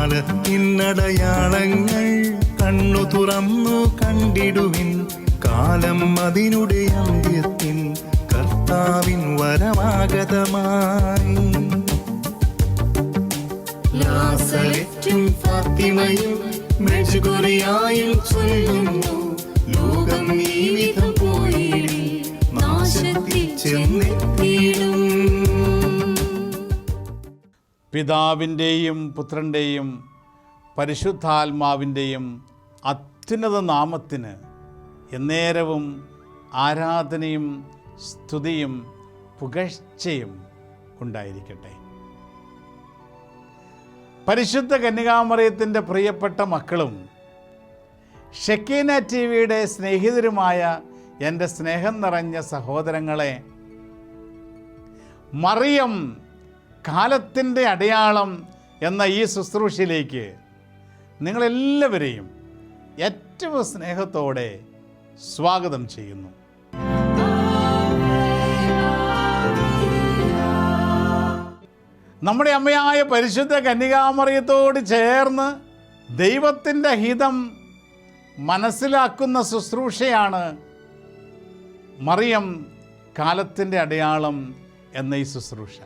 കാലത്തിനടയാളങ്ങൾ കണ്ണു തുറന്നു കണ്ടിടുവിൻ. കാലം അതിനുടെ അന്ത്യത്തിൽ കർത്താവിൻ വരമാഗതമായി. നാസറെത്തും ഫാത്തിമയും മെഴുകുറിയായും ചൊല്ലുന്നു, ലോകം ഈ വിധം പോയിടി നാശത്തിൽ ചെന്നെത്തിയിടും. പിതാവിൻ്റെയും പുത്രൻ്റെയും പരിശുദ്ധാത്മാവിൻ്റെയും അത്യുന്നത നാമത്തിന് എന്നേരവും ആരാധനയും സ്തുതിയും പുകഴ്ചയും ഉണ്ടായിരിക്കട്ടെ. പരിശുദ്ധ കന്യകാമറിയത്തിൻ്റെ പ്രിയപ്പെട്ട മക്കളും ഷെക്കീന ടി വിയുടെ സ്നേഹിതരുമായ എൻ്റെ സ്നേഹം നിറഞ്ഞ സഹോദരങ്ങളെ, മറിയം കാലത്തിൻ്റെ അടയാളം എന്ന ഈ ശുശ്രൂഷയിലേക്ക് നിങ്ങളെല്ലാവരെയും ഏറ്റവും സ്നേഹത്തോടെ സ്വാഗതം ചെയ്യുന്നു. നമ്മുടെ അമ്മയായ പരിശുദ്ധ കന്യകാമറിയത്തോട് ചേർന്ന് ദൈവത്തിൻ്റെ ഹിതം മനസ്സിലാക്കുന്ന ശുശ്രൂഷയാണ് മറിയം കാലത്തിൻ്റെ അടയാളം എന്ന ഈ ശുശ്രൂഷ.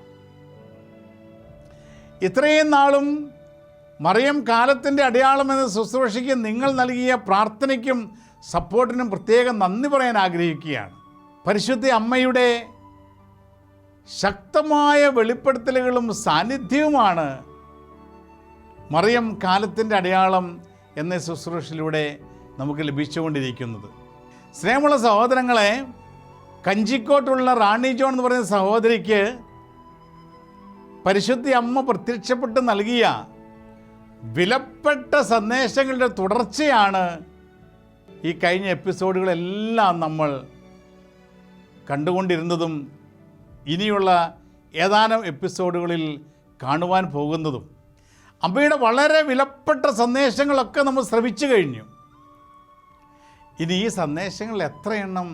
ഇത്രയും നാളും മറിയം കാലത്തിൻ്റെ അടയാളം എന്ന ശുശ്രൂഷയ്ക്ക് നിങ്ങൾ നൽകിയ പ്രാർത്ഥനയ്ക്കും സപ്പോർട്ടിനും പ്രത്യേകം നന്ദി പറയാൻ ആഗ്രഹിക്കുകയാണ്. പരിശുദ്ധ അമ്മയുടെ ശക്തമായ വെളിപ്പെടുത്തലുകളും സാന്നിധ്യവുമാണ് മറിയം കാലത്തിൻ്റെ അടയാളം എന്ന ശുശ്രൂഷയിലൂടെ നമുക്ക് ലഭിച്ചുകൊണ്ടിരിക്കുന്നത്. സ്നേഹമുള്ള സഹോദരങ്ങളെ, കഞ്ചിക്കോട്ടുള്ള റാണി ജോൺ എന്ന് പറയുന്ന സഹോദരിക്ക് പരിശുദ്ധ അമ്മ പ്രത്യക്ഷപ്പെട്ട് നൽകിയ വിലപ്പെട്ട സന്ദേശങ്ങളുടെ തുടർച്ചയാണ് ഈ കഴിഞ്ഞ എപ്പിസോഡുകളെല്ലാം നമ്മൾ കണ്ടുകൊണ്ടിരുന്നതും ഇനിയുള്ള ഏതാനും എപ്പിസോഡുകളിൽ കാണുവാൻ പോകുന്നതും. അമ്മയുടെ വളരെ വിലപ്പെട്ട സന്ദേശങ്ങളൊക്കെ നമ്മൾ ശ്രവിച്ചു കഴിഞ്ഞു. ഇനി ഈ സന്ദേശങ്ങൾ എത്രയെണ്ണം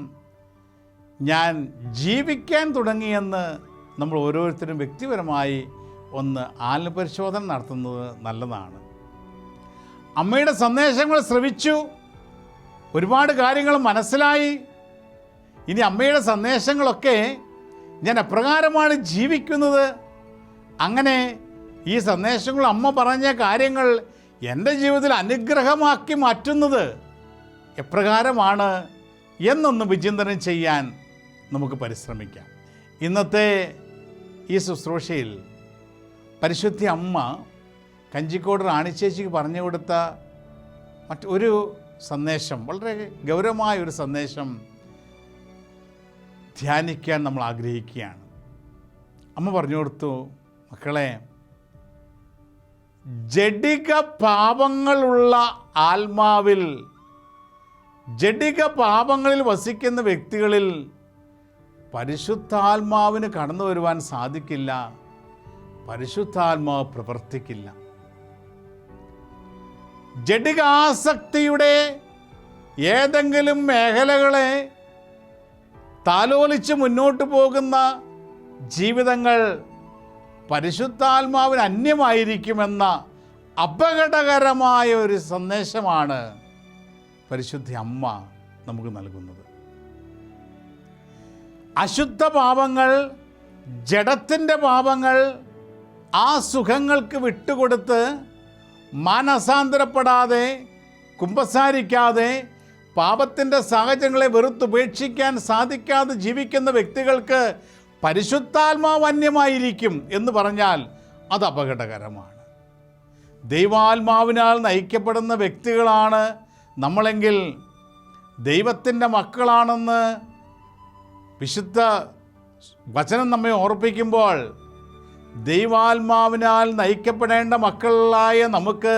ഞാൻ ജീവിക്കാൻ തുടങ്ങിയെന്ന് നമ്മൾ ഓരോരുത്തരും വ്യക്തിപരമായി ഒന്ന് ആത്മപരിശോധന നടത്തുന്നത് നല്ലതാണ്. അമ്മയുടെ സന്ദേശങ്ങൾ ശ്രവിച്ചു, ഒരുപാട് കാര്യങ്ങൾ മനസ്സിലായി. ഇനി അമ്മയുടെ സന്ദേശങ്ങളൊക്കെ ഞാൻ എപ്രകാരമാണ് ജീവിക്കുന്നത്, അങ്ങനെ ഈ സന്ദേശങ്ങൾ അമ്മ പറഞ്ഞ കാര്യങ്ങൾ എൻ്റെ ജീവിതത്തിൽ അനുഗ്രഹമാക്കി മാറ്റുന്നത് എപ്രകാരമാണ് എന്നൊന്ന് വിചിന്തനം ചെയ്യാൻ നമുക്ക് പരിശ്രമിക്കാം. ഇന്നത്തെ ഈ ശുശ്രൂഷയിൽ പരിശുദ്ധ അമ്മ കഞ്ചിക്കോട് റാണിച്ചേച്ചിക്ക് പറഞ്ഞു കൊടുത്ത മറ്റൊരു സന്ദേശം, വളരെ ഗൗരവമായ ഒരു സന്ദേശം ധ്യാനിക്കാൻ നമ്മൾ ആഗ്രഹിക്കുകയാണ്. അമ്മ പറഞ്ഞു കൊടുത്തു, മക്കളെ, ജഡിക പാപങ്ങളുള്ള ആത്മാവിൽ, ജഡിക പാപങ്ങളിൽ വസിക്കുന്ന വ്യക്തികളിൽ പരിശുദ്ധാത്മാവിന് കടന്നു വരുവാൻ സാധിക്കില്ല, പരിശുദ്ധാത്മാവ് പ്രവർത്തിക്കില്ല. ജഡികാസക്തിയുടെ ഏതെങ്കിലും മേഖലകളെ താലോലിച്ച് മുന്നോട്ട് പോകുന്ന ജീവിതങ്ങൾ പരിശുദ്ധാത്മാവിന് അന്യമായിരിക്കുമെന്ന അപകടകരമായ ഒരു സന്ദേശമാണ് പരിശുദ്ധ അമ്മ നമുക്ക് നൽകുന്നത്. അശുദ്ധ പാപങ്ങൾ, ജഡത്തിൻ്റെ പാപങ്ങൾ, ആ സുഖങ്ങൾക്ക് വിട്ടുകൊടുത്ത് മാനസാന്തരപ്പെടാതെ, കുമ്പസാരിക്കാതെ, പാപത്തിൻ്റെ സാഹചര്യങ്ങളെ വെറുത്തുപേക്ഷിക്കാൻ സാധിക്കാതെ ജീവിക്കുന്ന വ്യക്തികൾക്ക് പരിശുദ്ധാത്മാവ് അന്യമായിരിക്കും എന്ന് പറഞ്ഞാൽ അത് അപകടകരമാണ്. ദൈവാത്മാവിനാൽ നയിക്കപ്പെടുന്ന വ്യക്തികളാണ് നമ്മളെങ്കിൽ ദൈവത്തിൻ്റെ മക്കളാണെന്ന് വിശുദ്ധ വചനം നമ്മെ ഓർപ്പിക്കുമ്പോൾ, ദൈവാത്മാവിനാൽ നയിക്കപ്പെടേണ്ട മക്കളായ നമുക്ക്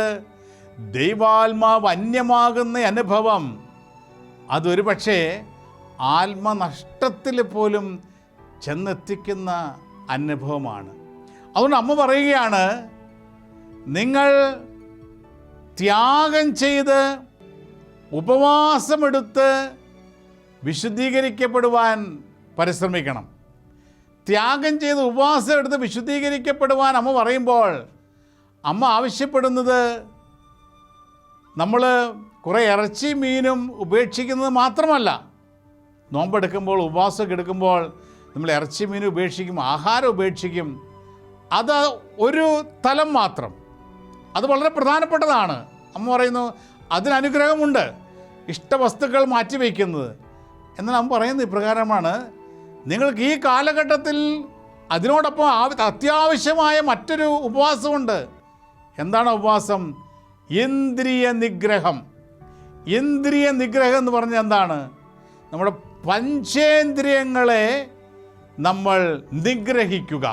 ദൈവാത്മാവ് അന്യമാകുന്ന അനുഭവം അതൊരു പക്ഷേ ആത്മനഷ്ടത്തിൽ പോലും ചെന്നെത്തിക്കുന്ന അനുഭവമാണ്. അതുകൊണ്ട് അമ്മ പറയുകയാണ്, നിങ്ങൾ ത്യാഗം ചെയ്ത് ഉപവാസമെടുത്ത് വിശുദ്ധീകരിക്കപ്പെടുവാൻ പരിശ്രമിക്കണം. ത്യാഗം ചെയ്ത് ഉപവാസം എടുത്ത് വിശുദ്ധീകരിക്കപ്പെടുവാൻ അമ്മ പറയുമ്പോൾ അമ്മ ആവശ്യപ്പെടുന്നത് നമ്മൾ കുറേ ഇറച്ചി മീനും ഉപേക്ഷിക്കുന്നത് മാത്രമല്ല. നോമ്പെടുക്കുമ്പോൾ ഉപവാസമൊക്കെ എടുക്കുമ്പോൾ നമ്മൾ ഇറച്ചി മീനും ഉപേക്ഷിക്കും, ആഹാരം ഉപേക്ഷിക്കും. അത് ഒരു തലം മാത്രം, അത് വളരെ പ്രധാനപ്പെട്ടതാണ്. അമ്മ പറയുന്നു അതിനനുഗ്രഹമുണ്ട്, ഇഷ്ടവസ്തുക്കൾ മാറ്റിവെക്കുന്നത്. എന്നാൽ അമ്മ പറയുന്നത് ഇപ്രകാരമാണ്, നിങ്ങൾക്ക് ഈ കാലഘട്ടത്തിൽ അതിനോടൊപ്പം അത്യാവശ്യമായ മറ്റൊരു ഉപവാസമുണ്ട്. എന്താണ് ഉപവാസം? ഇന്ദ്രിയ നിഗ്രഹം. ഇന്ദ്രിയ നിഗ്രഹം എന്ന് പറഞ്ഞാൽ എന്താണ്? നമ്മുടെ പഞ്ചേന്ദ്രിയങ്ങളെ നമ്മൾ നിഗ്രഹിക്കുക.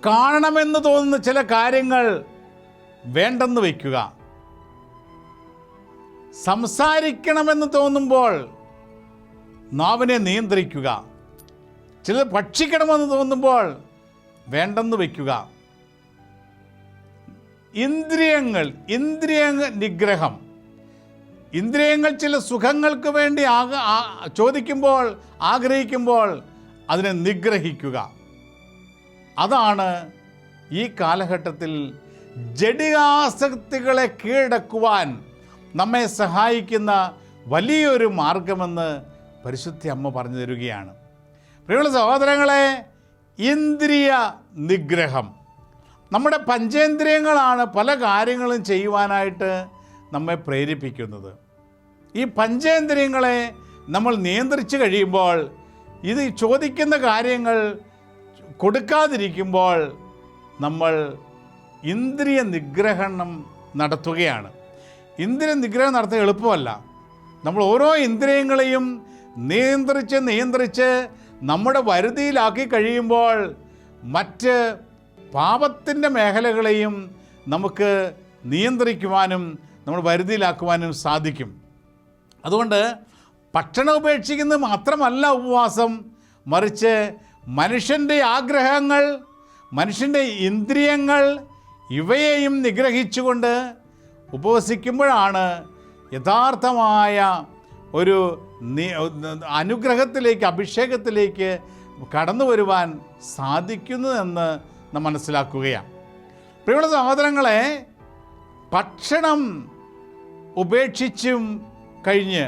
കാണണമെന്ന് തോന്നുന്ന ചില കാര്യങ്ങൾ വേണ്ടെന്ന് വയ്ക്കുക. സംസാരിക്കണമെന്ന് തോന്നുമ്പോൾ നാവിനെ നിയന്ത്രിക്കുക. ചിലത് ഭക്ഷിക്കണമെന്ന് തോന്നുമ്പോൾ വേണ്ടെന്ന് വയ്ക്കുക. ഇന്ദ്രിയ നിഗ്രഹം. ഇന്ദ്രിയങ്ങൾ ചില സുഖങ്ങൾക്ക് വേണ്ടി ചോദിക്കുമ്പോൾ, ആഗ്രഹിക്കുമ്പോൾ അതിനെ നിഗ്രഹിക്കുക. അതാണ് ഈ കാലഘട്ടത്തിൽ ജഡികാസക്തികളെ കീഴടക്കുവാൻ നമ്മെ സഹായിക്കുന്ന വലിയൊരു മാർഗമെന്ന് പരിശുദ്ധ അമ്മ പറഞ്ഞു തരികയാണ്. പ്രിയമുള്ള സഹോദരങ്ങളെ, ഇന്ദ്രിയ നിഗ്രഹം. നമ്മുടെ പഞ്ചേന്ദ്രിയങ്ങളാണ് പല കാര്യങ്ങളും ചെയ്യുവാനായിട്ട് നമ്മെ പ്രേരിപ്പിക്കുന്നത്. ഈ പഞ്ചേന്ദ്രിയങ്ങളെ നമ്മൾ നിയന്ത്രിച്ച് കഴിയുമ്പോൾ, ഇത് ചോദിക്കുന്ന കാര്യങ്ങൾ കൊടുക്കാതിരിക്കുമ്പോൾ നമ്മൾ ഇന്ദ്രിയ നിഗ്രഹണം നടത്തുകയാണ്. ഇന്ദ്രിയ നിഗ്രഹം നടത്തുക എളുപ്പമല്ല. നമ്മൾ ഓരോ ഇന്ദ്രിയങ്ങളെയും നിയന്ത്രിച്ച് നമ്മുടെ വരുതിയിലാക്കി കഴിയുമ്പോൾ മറ്റ് പാപത്തിൻ്റെ മേഖലകളെയും നമുക്ക് നിയന്ത്രിക്കുവാനും നമ്മൾ വരുതിയിലാക്കുവാനും സാധിക്കും. അതുകൊണ്ട് ഭക്ഷണം ഉപേക്ഷിക്കുന്നത് മാത്രമല്ല ഉപവാസം, മറിച്ച് മനുഷ്യൻ്റെ ആഗ്രഹങ്ങൾ, മനുഷ്യൻ്റെ ഇന്ദ്രിയങ്ങൾ ഇവയെയും നിഗ്രഹിച്ചുകൊണ്ട് ഉപവസിക്കുമ്പോഴാണ് യഥാർത്ഥമായ ഒരു അനുഗ്രഹത്തിലേക്ക്, അഭിഷേകത്തിലേക്ക് കടന്നു വരുവാൻ സാധിക്കുന്നതെന്ന് നാം മനസ്സിലാക്കുകയാണ്. പ്രിയമുള്ള സഹോദരങ്ങളെ, ഭക്ഷണം ഉപേക്ഷിച്ചും കഴിഞ്ഞ്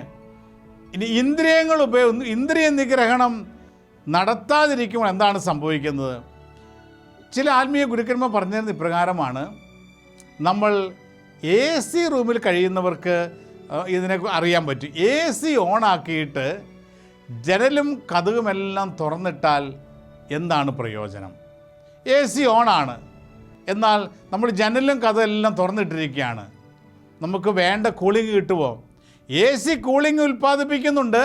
ഇനി ഇന്ദ്രിയ നിഗ്രഹണം നടത്താതിരിക്കുമ്പോൾ എന്താണ് സംഭവിക്കുന്നത്? ചില ആത്മീയ ഗുരുക്കന്മാർ പറഞ്ഞിരുന്ന ഇപ്രകാരമാണ്, നമ്മൾ AC റൂമിൽ കഴിയുന്നവർക്ക് ഇതിനെ അറിയാൻ പറ്റും. AC ഓണാക്കിയിട്ട് ജനലും കതകുമെല്ലാം തുറന്നിട്ടാൽ എന്താണ് പ്രയോജനം? AC ഓണാണ്, എന്നാൽ നമ്മൾ ജനലും കതകെല്ലാം തുറന്നിട്ടിരിക്കുകയാണ്. നമുക്ക് വേണ്ട കൂളിംഗ് കിട്ടുമോ? AC കൂളിംഗ് ഉൽപ്പാദിപ്പിക്കുന്നുണ്ട്,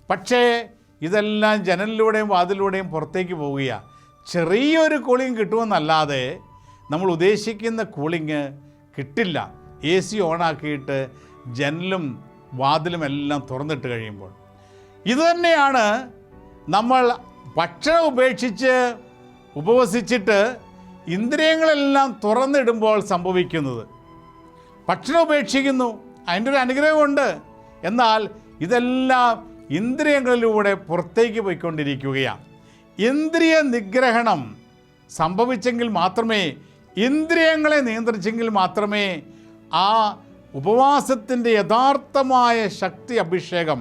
പക്ഷേ ഇതെല്ലാം ജനലിലൂടെയും വാതിലൂടെയും പുറത്തേക്ക് പോവുകയാണ്. ചെറിയൊരു കൂളിംഗ് കിട്ടുമെന്നല്ലാതെ നമ്മൾ ഉദ്ദേശിക്കുന്ന കൂളിംഗ് കിട്ടില്ല. AC ഓണാക്കിയിട്ട് ജനലും വാതിലും എല്ലാം തുറന്നിട്ട് കഴിയുമ്പോൾ. ഇതുതന്നെയാണ് നമ്മൾ ഭക്ഷണം ഉപേക്ഷിച്ച് ഉപവസിച്ചിട്ട് ഇന്ദ്രിയങ്ങളെല്ലാം തുറന്നിടുമ്പോൾ സംഭവിക്കുന്നത്. ഭക്ഷണം ഉപേക്ഷിക്കുന്നു, അതിൻ്റെ ഒരു അനുഗ്രഹമുണ്ട്, എന്നാൽ ഇതെല്ലാം ഇന്ദ്രിയങ്ങളിലൂടെ പുറത്തേക്ക് പോയിക്കൊണ്ടിരിക്കുകയാണ്. ഇന്ദ്രിയ നിഗ്രഹണം സംഭവിച്ചെങ്കിൽ മാത്രമേ, ഇന്ദ്രിയങ്ങളെ നിയന്ത്രിച്ചെങ്കിൽ മാത്രമേ ആ ഉപവാസത്തിൻ്റെ യഥാർത്ഥമായ ശക്തി, അഭിഷേകം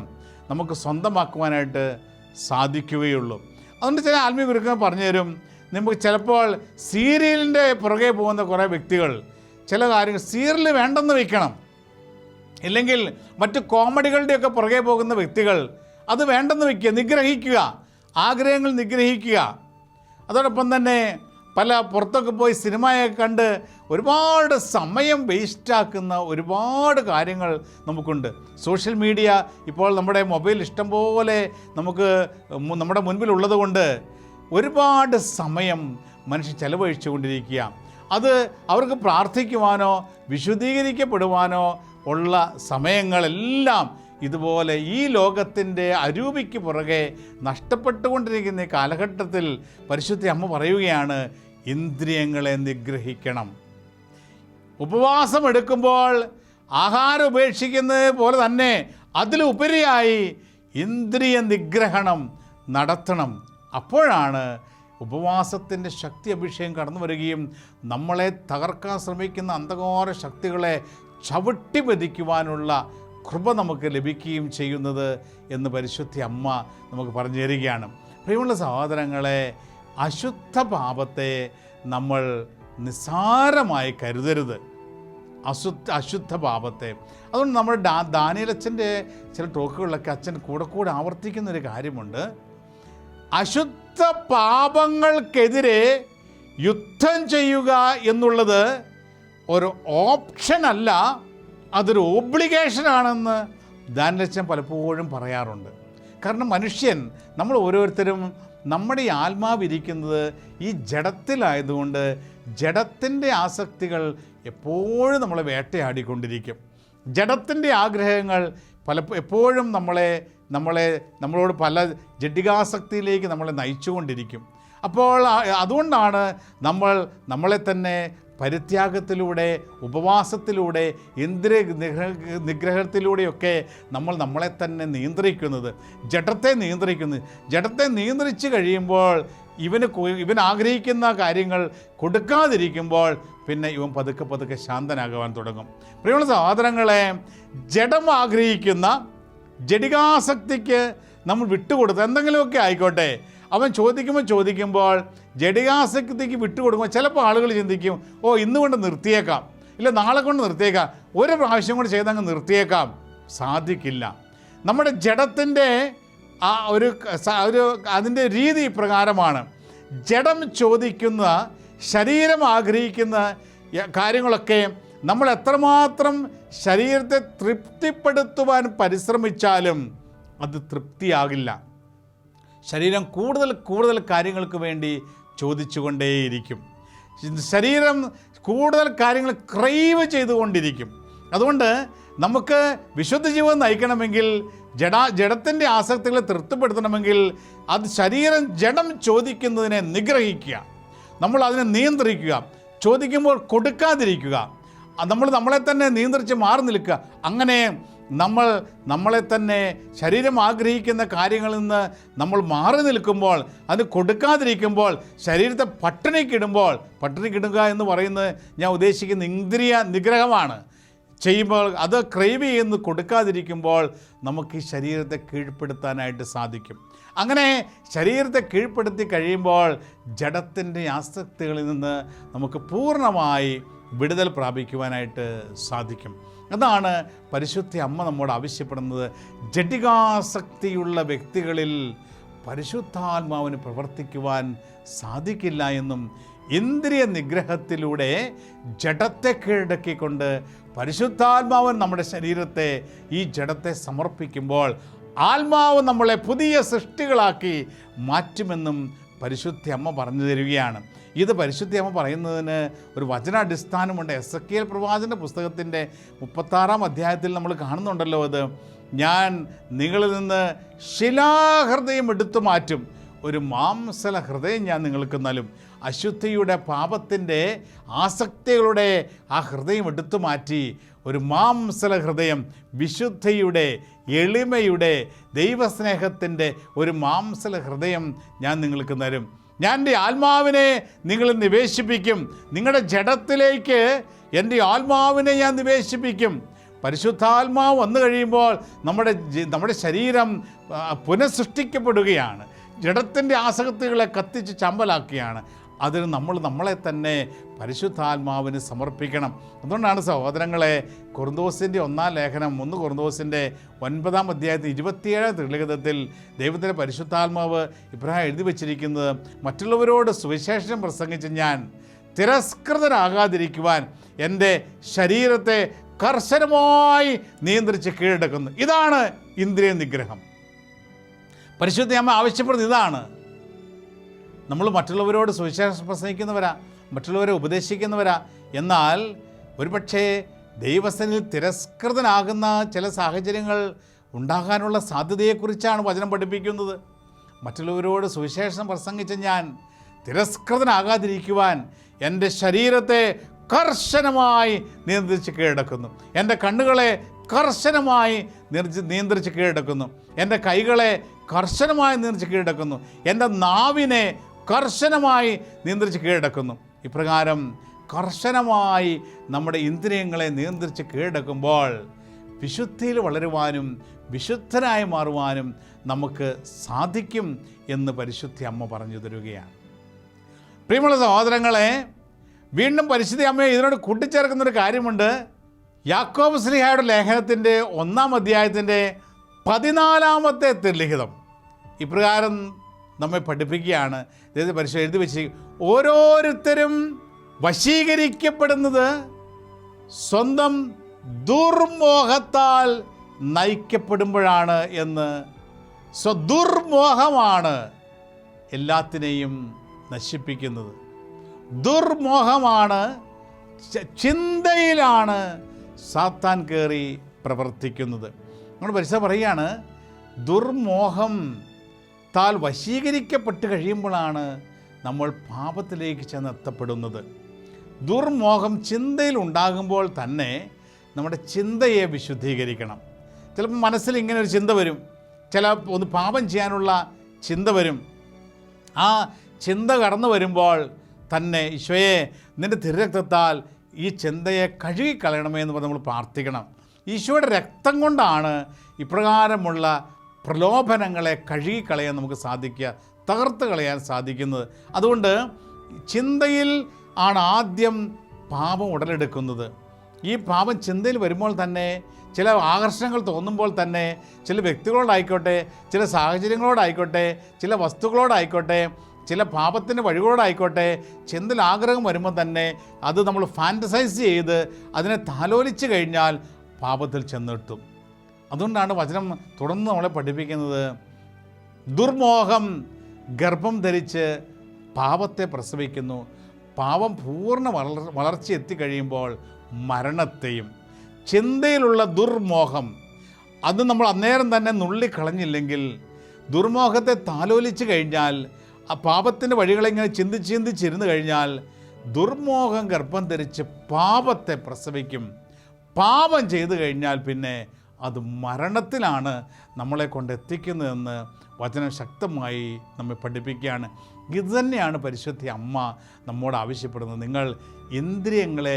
നമുക്ക് സ്വന്തമാക്കുവാനായിട്ട് സാധിക്കുകയുള്ളൂ. അതുകൊണ്ട് ചില ആത്മീയ ഗുരുക്കന്മാർ പറഞ്ഞു തരും, നമുക്ക് ചിലപ്പോൾ സീരിയലിൻ്റെ പുറകെ പോകുന്ന കുറേ വ്യക്തികൾ ചില കാര്യങ്ങൾ സീരിയൽ വേണ്ടെന്ന് വയ്ക്കണം, ഇല്ലെങ്കിൽ മറ്റ് കോമഡികളുടെയൊക്കെ പുറകെ പോകുന്ന വ്യക്തികൾ അത് വേണ്ടെന്ന് വയ്ക്കുക, നിഗ്രഹിക്കുക, ആഗ്രഹങ്ങൾ നിഗ്രഹിക്കുക. അതോടൊപ്പം തന്നെ പല പുറത്തൊക്കെ പോയി സിനിമയൊക്കെ കണ്ട് ഒരുപാട് സമയം വേസ്റ്റാക്കുന്ന ഒരുപാട് കാര്യങ്ങൾ നമുക്കുണ്ട്. സോഷ്യൽ മീഡിയ ഇപ്പോൾ നമ്മുടെ മൊബൈൽ ഇഷ്ടംപോലെ നമുക്ക് നമ്മുടെ മുൻപിലുള്ളത് കൊണ്ട് ഒരുപാട് സമയം മനുഷ്യൻ ചെലവഴിച്ചു കൊണ്ടിരിക്കുക. അത് അവർക്ക് പ്രാർത്ഥിക്കുവാനോ വിശുദ്ധീകരിക്കപ്പെടുവാനോ ഉള്ള സമയങ്ങളെല്ലാം ഇതുപോലെ ഈ ലോകത്തിൻ്റെ അരൂപിക്ക് പുറകെ നഷ്ടപ്പെട്ടുകൊണ്ടിരിക്കുന്ന ഈ കാലഘട്ടത്തിൽ പരിശുദ്ധ അമ്മ പറയുകയാണ്, ഇന്ദ്രിയങ്ങളെ നിഗ്രഹിക്കണം. ഉപവാസം എടുക്കുമ്പോൾ ആഹാരം ഉപേക്ഷിക്കുന്നത് പോലെ തന്നെ അതിലുപരിയായി ഇന്ദ്രിയ നിഗ്രഹണം നടത്തണം. അപ്പോഴാണ് ഉപവാസത്തിൻ്റെ ശക്തി അഭിഷേകം കടന്നു വരികയും നമ്മളെ തകർക്കാൻ ശ്രമിക്കുന്ന അന്ധകാര ശക്തികളെ ചവിട്ടി മെതിക്കുവാനുള്ള കൃപ നമുക്ക് ലഭിക്കുകയും ചെയ്യുന്നത് എന്ന് പരിശുദ്ധ അമ്മ നമുക്ക് പറഞ്ഞു തരികയാണ്. പ്രിയമുള്ള സഹോദരങ്ങളെ, അശുദ്ധ പാപത്തെ നമ്മൾ നിസ്സാരമായി കരുതരുത്. അശുദ്ധ പാപത്തെ. അതുകൊണ്ട് നമ്മൾ ദാനിയേലച്ഛൻ്റെ ചില ടോക്കുകളിലൊക്കെ അച്ഛൻ കൂടെ ആവർത്തിക്കുന്നൊരു കാര്യമുണ്ട്. അശുദ്ധ പാപങ്ങൾക്കെതിരെ യുദ്ധം ചെയ്യുക എന്നുള്ളത് ഒരു ഓപ്ഷനല്ല, അതൊരു ഓബ്ലിഗേഷനാണെന്ന് ദാനിയേലച്ഛൻ പലപ്പോഴും പറയാറുണ്ട്. കാരണം മനുഷ്യൻ, നമ്മൾ ഓരോരുത്തരും, നമ്മുടെ ഈ ആത്മാവിരിക്കുന്നത് ഈ ജഡത്തിലായതുകൊണ്ട് ജഡത്തിൻ്റെ ആസക്തികൾ എപ്പോഴും നമ്മളെ വേട്ടയാടിക്കൊണ്ടിരിക്കും. ജഡത്തിൻ്റെ ആഗ്രഹങ്ങൾ എപ്പോഴും നമ്മളോട് പല ജഡികാസക്തിയിലേക്ക് നമ്മളെ നയിച്ചുകൊണ്ടിരിക്കും. അപ്പോൾ അതുകൊണ്ടാണ് നമ്മളെ തന്നെ പരിത്യാഗത്തിലൂടെ, ഉപവാസത്തിലൂടെ, ഇന്ദ്രിയ നിഗ്രഹത്തിലൂടെയൊക്കെ നമ്മളെ തന്നെ നിയന്ത്രിക്കുന്നത്, ജഡത്തെ നിയന്ത്രിച്ച് കഴിയുമ്പോൾ ഇവൻ ആഗ്രഹിക്കുന്ന കാര്യങ്ങൾ കൊടുക്കാതിരിക്കുമ്പോൾ പിന്നെ ഇവൻ പതുക്കെ ശാന്തനാകുവാൻ തുടങ്ങും. പ്രിയമുള്ള സഹോദരങ്ങളെ, ജഡം ആഗ്രഹിക്കുന്ന ജഡികാസക്തിക്ക് നമ്മൾ വിട്ടുകൊടുത്ത് എന്തെങ്കിലുമൊക്കെ ആയിക്കോട്ടെ, അവൻ ചോദിക്കുമ്പോൾ ജഡികാസക്തിക്ക് വിട്ടുകൊടുക്കുമ്പോൾ ചിലപ്പോൾ ആളുകൾ ചിന്തിക്കും, ഇന്ന് കൊണ്ട് നിർത്തിയേക്കാം, ഇല്ല നാളെ കൊണ്ട് നിർത്തിയേക്കാം, ഒരു പ്രാവശ്യം കൊണ്ട് ചെയ്തങ്ങ് നിർത്തിയേക്കാം. സാധിക്കില്ല. നമ്മുടെ ജഡത്തിൻ്റെ അതിൻ്റെ രീതി പ്രകാരമാണ്. ജഡം ചോദിക്കുന്ന, ശരീരം ആഗ്രഹിക്കുന്ന കാര്യങ്ങളൊക്കെ നമ്മൾ എത്രമാത്രം ശരീരത്തെ തൃപ്തിപ്പെടുത്തുവാൻ പരിശ്രമിച്ചാലും അത് തൃപ്തിയാകില്ല. ശരീരം കൂടുതൽ കാര്യങ്ങൾക്ക് വേണ്ടി ചോദിച്ചുകൊണ്ടേയിരിക്കും. ശരീരം കൂടുതൽ കാര്യങ്ങൾ ക്രൈവ് ചെയ്തുകൊണ്ടിരിക്കും. അതുകൊണ്ട് നമുക്ക് വിശുദ്ധ ജീവിതം നയിക്കണമെങ്കിൽ, ജഡത്തിൻ്റെ ആസക്തികളെ തൃപ്തിപ്പെടുത്തണമെങ്കിൽ ജഡം ചോദിക്കുന്നതിനെ നിഗ്രഹിക്കുക, നമ്മൾ അതിനെ നിയന്ത്രിക്കുക, ചോദിക്കുമ്പോൾ കൊടുക്കാതിരിക്കുക, നമ്മളെ തന്നെ നിയന്ത്രിച്ച് മാറി നിൽക്കുക. അങ്ങനെ നമ്മളെ തന്നെ ശരീരം ആഗ്രഹിക്കുന്ന കാര്യങ്ങളിൽ നിന്ന് നമ്മൾ മാറി നിൽക്കുമ്പോൾ, അത് കൊടുക്കാതിരിക്കുമ്പോൾ, ശരീരത്തെ പട്ടിണിക്കിടുക എന്ന് പറയുന്നത് ഞാൻ ഉദ്ദേശിക്കുന്ന ഇന്ദ്രിയ നിഗ്രഹമാണ്. ചെയ്യുമ്പോൾ അത് ക്രൈവ് ചെയ്യുന്ന കൊടുക്കാതിരിക്കുമ്പോൾ നമുക്ക് ഈ ശരീരത്തെ കീഴ്പ്പെടുത്താനായിട്ട് സാധിക്കും. അങ്ങനെ ശരീരത്തെ കീഴ്പ്പെടുത്തി കഴിയുമ്പോൾ ജഡത്തിൻ്റെ ആസക്തികളിൽ നിന്ന് നമുക്ക് പൂർണ്ണമായി വിടുതൽ പ്രാപിക്കുവാനായിട്ട് സാധിക്കും. അതാണ് പരിശുദ്ധ അമ്മ നമ്മോട് ആവശ്യപ്പെടുന്നത്. ജഡികാസക്തിയുള്ള വ്യക്തികളിൽ പരിശുദ്ധാത്മാവിന് പ്രവർത്തിക്കുവാൻ സാധിക്കില്ല എന്നും, ഇന്ദ്രിയ നിഗ്രഹത്തിലൂടെ ജഡത്തെ കീഴടക്കിക്കൊണ്ട് പരിശുദ്ധാത്മാവൻ നമ്മുടെ ശരീരത്തെ, ഈ ജഡത്തെ സമർപ്പിക്കുമ്പോൾ ആത്മാവ് നമ്മളെ പുതിയ സൃഷ്ടികളാക്കി മാറ്റുമെന്നും പരിശുദ്ധ അമ്മ പറഞ്ഞു തരികയാണ്. ഇത് പരിശുദ്ധ അമ്മ പറയുന്നതിന് ഒരു വചനാടിസ്ഥാനമുണ്ട്. എസെക്കിയേൽ പ്രവാചകന്റെ പുസ്തകത്തിൻ്റെ 36-ാം അധ്യായത്തിൽ നമ്മൾ കാണുന്നുണ്ടല്ലോ. അത് ഞാൻ നിങ്ങളിൽ നിന്ന് ശിലാഹൃദയം എടുത്തു മാറ്റും, ഒരു മാംസല ഹൃദയം ഞാൻ നിങ്ങൾക്ക് നൽകും. അശുദ്ധിയുടെ, പാപത്തിൻ്റെ ആസക്തികളുടെ ആ ഹൃദയം എടുത്തു മാറ്റി ഒരു മാംസല ഹൃദയം, വിശുദ്ധിയുടെ, എളിമയുടെ, ദൈവസ്നേഹത്തിൻ്റെ ഒരു മാംസല ഹൃദയം ഞാൻ നിങ്ങൾക്ക് തരും. ഞാൻ എൻ്റെ ആത്മാവിനെ നിങ്ങളിൽ നിവേശിപ്പിക്കും. നിങ്ങളുടെ ജഡത്തിലേക്ക് എൻ്റെ ആത്മാവിനെ ഞാൻ നിവേശിപ്പിക്കും. പരിശുദ്ധാത്മാവ് വന്നു കഴിയുമ്പോൾ നമ്മുടെ ശരീരം പുനഃസൃഷ്ടിക്കപ്പെടുകയാണ്. ജഡത്തിൻ്റെ ആസക്തികളെ കത്തിച്ച് ചമ്പലാക്കുകയാണ്. അതിന് നമ്മളെ തന്നെ പരിശുദ്ധാത്മാവിന് സമർപ്പിക്കണം. അതുകൊണ്ടാണ് സഹോദരങ്ങളെ, കൊറിന്തോസിൻ്റെ 1-ാം ലേഖനം 1 കൊറിന്തോസിൻ്റെ 9-ാം അധ്യായത്തിൽ 27-ാം തിരുലിഖിതത്തിൽ ദൈവത്തിൻ്റെ പരിശുദ്ധാത്മാവ് ഇബ്രാഹിം എഴുതി വച്ചിരിക്കുന്നത്, മറ്റുള്ളവരോട് സുവിശേഷം പ്രസംഗിച്ച് ഞാൻ തിരസ്കൃതരാകാതിരിക്കുവാൻ എൻ്റെ ശരീരത്തെ കർശനമായി നിയന്ത്രിച്ച് കീഴടക്കുന്നു. ഇതാണ് ഇന്ദ്രിയ നിഗ്രഹം. പരിശുദ്ധ അമ്മ ആവശ്യപ്പെടുന്നത് ഇതാണ്. നമ്മൾ മറ്റുള്ളവരോട് സുവിശേഷം പ്രസംഗിക്കുന്നവരാ, മറ്റുള്ളവരെ ഉപദേശിക്കുന്നവരാ. എന്നാൽ ഒരുപക്ഷേ ദൈവസന്നിധിയിൽ തിരസ്കൃതനാകുന്ന ചില സാഹചര്യങ്ങൾ ഉണ്ടാകാനുള്ള സാധ്യതയെക്കുറിച്ചാണ് വചനം പഠിപ്പിക്കുന്നത്. മറ്റുള്ളവരോട് സുവിശേഷം പ്രസംഗിച്ച് ഞാൻ തിരസ്കൃതനാകാതിരിക്കുവാൻ എൻ്റെ ശരീരത്തെ കർശനമായി നിയന്ത്രിച്ച് കീഴടക്കുന്നു. എൻ്റെ കണ്ണുകളെ കർശനമായി നിയന്ത്രിച്ച് കീഴടക്കുന്നു. എൻ്റെ കൈകളെ കർശനമായി നിയന്ത്രിച്ച് കീഴടക്കുന്നു. എൻ്റെ നാവിനെ കർശനമായി നിയന്ത്രിച്ച് കീഴടക്കുന്നു. ഇപ്രകാരം കർശനമായി നമ്മുടെ ഇന്ദ്രിയങ്ങളെ നിയന്ത്രിച്ച് കീഴടക്കുമ്പോൾ വിശുദ്ധിയിൽ വളരുവാനും വിശുദ്ധനായി മാറുവാനും നമുക്ക് സാധിക്കും എന്ന് പരിശുദ്ധ അമ്മ പറഞ്ഞു തരികയാണ്. പ്രിയമുള്ള സഹോദരങ്ങളെ, വീണ്ടും പരിശുദ്ധ അമ്മയെ ഇതിനോട് കൂട്ടിച്ചേർക്കുന്നൊരു കാര്യമുണ്ട്. യാക്കോബ് ശ്ലീഹായുടെ ലേഖനത്തിൻ്റെ 1-ാം അധ്യായത്തിൻ്റെ 14-ാമത്തെ തിരുലിഖിതം ഇപ്രകാരം നമ്മെ പഠിപ്പിക്കുകയാണ്. അതായത് പരിശുദ്ധ എഴുതി വെച്ച്, ഓരോരുത്തരും വശീകരിക്കപ്പെടുന്നത് സ്വന്തം ദുർമോഹത്താൽ നയിക്കപ്പെടുമ്പോഴാണ് എന്ന്. ദുർമോഹമാണ് എല്ലാത്തിനെയും നശിപ്പിക്കുന്നത്. ദുർമോഹമാണ്, ചിന്തയിലാണ് സാത്താൻ കയറി പ്രവർത്തിക്കുന്നത്. നമ്മൾ പരിശുദ്ധ പറയുകയാണ്, ദുർമോഹം താൽ വശീകരിക്കപ്പെട്ട് കഴിയുമ്പോഴാണ് നമ്മൾ പാപത്തിലേക്ക് ചെന്നെത്തപ്പെടുന്നത്. ദുർമോഹം ചിന്തയിൽ ഉണ്ടാകുമ്പോൾ തന്നെ നമ്മുടെ ചിന്തയെ വിശുദ്ധീകരിക്കണം. ചിലപ്പോൾ മനസ്സിൽ ഇങ്ങനെ ഒരു ചിന്ത വരും, ഒന്ന് പാപം ചെയ്യാനുള്ള ചിന്ത വരും. ആ ചിന്ത കടന്നു വരുമ്പോൾ തന്നെ ഈശോയെ നിൻ്റെ തിരുരക്തത്താൽ ഈ ചിന്തയെ കഴുകിക്കളയണമേ എന്ന് പറഞ്ഞ് നമ്മൾ പ്രാർത്ഥിക്കണം. ഈശോയുടെ രക്തം കൊണ്ടാണ് ഇപ്രകാരമുള്ള പ്രലോഭനങ്ങളെ കഴുകിക്കളയാൻ നമുക്ക് സാധിക്കുക, തകർത്ത് കളയാൻ സാധിക്കുന്നത്. അതുകൊണ്ട് ചിന്തയിൽ ആണ് ആദ്യം പാപം ഉടലെടുക്കുന്നത്. ഈ പാപം ചിന്തയിൽ വരുമ്പോൾ തന്നെ, ചില ആകർഷണങ്ങൾ തോന്നുമ്പോൾ തന്നെ, ചില വ്യക്തികളോടായിക്കോട്ടെ, ചില സാഹചര്യങ്ങളോടായിക്കോട്ടെ, ചില വസ്തുക്കളോടായിക്കോട്ടെ, ചില പാപത്തിൻ്റെ വഴികളോടായിക്കോട്ടെ, ചിന്തയിൽ ആഗ്രഹം വരുമ്പോൾ തന്നെ അത് നമ്മൾ ഫാൻറ്റസൈസ് ചെയ്ത് അതിനെ താലോലിച്ച് കഴിഞ്ഞാൽ പാപത്തിൽ ചെന്നെത്തും. അതുകൊണ്ടാണ് വചനം തുടർന്ന് നമ്മളെ പഠിപ്പിക്കുന്നത്, ദുർമോഹം ഗർഭം ധരിച്ച് പാപത്തെ പ്രസവിക്കുന്നു. പാപം പൂർണ്ണ വളർച്ച എത്തിക്കഴിയുമ്പോൾ മരണത്തെയും. ചിന്തയിലുള്ള ദുർമോഹം അത് നമ്മൾ അന്നേരം തന്നെ നുള്ളിക്കളഞ്ഞില്ലെങ്കിൽ, ദുർമോഹത്തെ താലോലിച്ച് കഴിഞ്ഞാൽ, ആ പാപത്തിൻ്റെ വഴികളിങ്ങനെ ചിന്തിച്ചിരുന്ന് കഴിഞ്ഞാൽ ദുർമോഹം ഗർഭം ധരിച്ച് പാപത്തെ പ്രസവിക്കും. പാപം ചെയ്തു കഴിഞ്ഞാൽ പിന്നെ അത് മരണത്തിലാണ് നമ്മളെ കൊണ്ടെത്തിക്കുന്നതെന്ന് വചനം ശക്തമായി നമ്മെ പഠിപ്പിക്കുകയാണ്. ഇത് തന്നെയാണ് പരിശുദ്ധ അമ്മ നമ്മോട് ആവശ്യപ്പെടുന്നത്. നിങ്ങൾ ഇന്ദ്രിയങ്ങളെ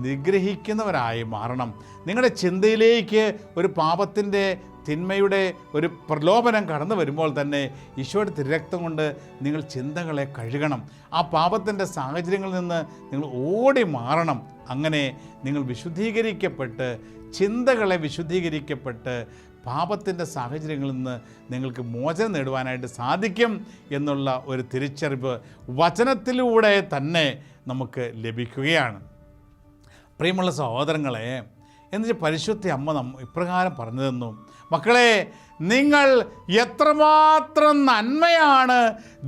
നിഗ്രഹിക്കുന്നവരായി മാറണം. നിങ്ങളുടെ ചിന്തയിലേക്ക് ഒരു പാപത്തിൻ്റെ തിന്മയുടെ ഒരു പ്രലോഭനം കടന്നു വരുമ്പോൾ തന്നെ ഈശോയുടെ തിരുരക്തം കൊണ്ട് നിങ്ങൾ ചിന്തകളെ കഴുകണം. ആ പാപത്തിൻ്റെ സാഹചര്യങ്ങളിൽ നിന്ന് നിങ്ങൾ ഓടി മാറണം. അങ്ങനെ നിങ്ങൾ വിശുദ്ധീകരിക്കപ്പെട്ട്, ചിന്തകളെ വിശുദ്ധീകരിക്കപ്പെട്ട് പാപത്തിൻ്റെ സാഹചര്യങ്ങളിൽ നിന്ന് നിങ്ങൾക്ക് മോചനം നേടുവാനായിട്ട് സാധിക്കും എന്നുള്ള ഒരു തിരിച്ചറിവ് വചനത്തിലൂടെ തന്നെ നമുക്ക് ലഭിക്കുകയാണ്. പ്രിയമുള്ള സഹോദരങ്ങളെ, എന്നുവെച്ചാൽ പരിശുദ്ധ അമ്മ ഇപ്രകാരം പറഞ്ഞു തന്നു, മക്കളെ, നിങ്ങൾ എത്രമാത്രം നന്മയാണ്